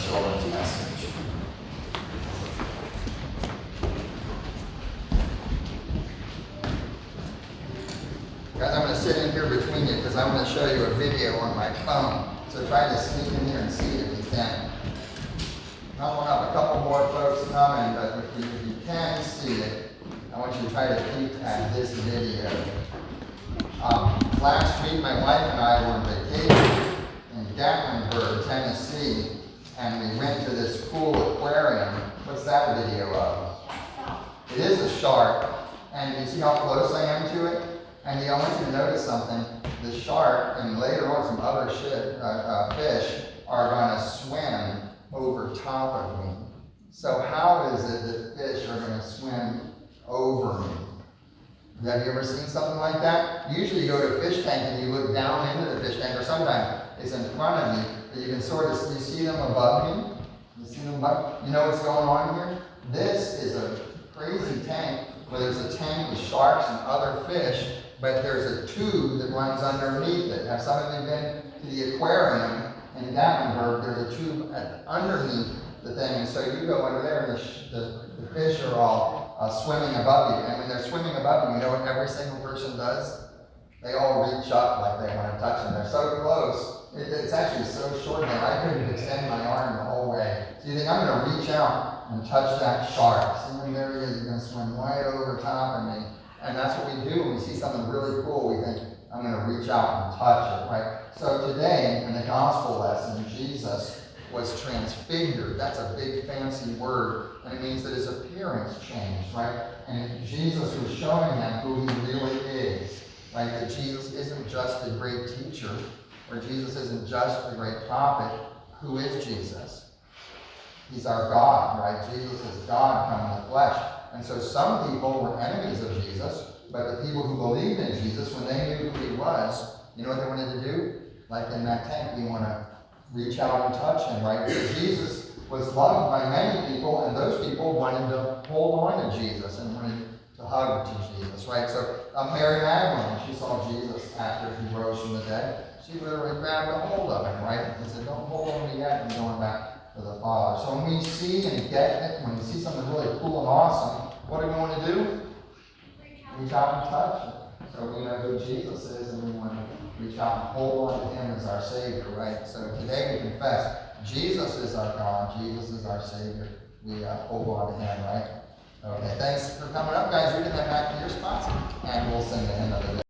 children's message. Guys, I'm going to sit in here between you because I'm going to show you a video on my phone. So try to sneak in here and see it if you can. I will have a couple more folks coming, but if you can see it, I want you to try to peek at this video. Last week, my wife and I were on vacation in Gatlinburg, Tennessee, and we went to this cool aquarium. What's that video of? It is a shark, and you see how close I am to it? And I want you to notice something. The shark, and later on some other fish, are going to swim over top of me. So how is it that fish are going to swim over me? Have you ever seen something like that? Usually you go to a fish tank and you look down into the fish tank, or sometimes it's in front of you, but you can sort of you see them above you. You see them above. You know what's going on here? This is a crazy tank where there's a tank with sharks and other fish, but there's a tube that runs underneath it. Have some of you been to the aquarium in Gatlinburg? There's a tube underneath the thing, and so you go under there, and the fish are all swimming above you. And when they're swimming above you, you know what every single person does? They all reach up like they want to touch them. They're so close. It's actually so short that I couldn't extend my arm the whole way. So you think, I'm going to reach out and touch that shark. See, there he is. He's going to swim right over top of me. And that's what we do when we see something really cool. We think, I'm going to reach out and touch it, right? So today, in the gospel lesson, Jesus was transfigured. That's a big fancy word, and it means that his appearance changed, right? And Jesus was showing them who he really is, right? That Jesus isn't just a great teacher, or Jesus isn't just a great prophet. Who is Jesus? He's our God, right? Jesus is God come in the flesh. And so some people were enemies of Jesus, but the people who believed in Jesus, when they knew who he was, you know what they wanted to do? Like in that tank, we want to reach out and touch him, right? Because Jesus was loved by many people, and those people wanted to hold on to Jesus and wanted to hug to Jesus, right? So Mary Magdalene, when she saw Jesus after he rose from the dead, she literally grabbed a hold of him, right? And said, don't hold on to me yet, I'm going back to the Father. So when we see and get it, when we see something really cool and awesome, what do we want to do? Reach out and touch it. So we know who Jesus is, and we want to reach out and hold on to him as our Savior, right? So today we confess, Jesus is our God, Jesus is our Savior. We hold on to him, right? Okay, thanks for coming up, guys. You can head back to your spots, and we'll sing the hymn of the day.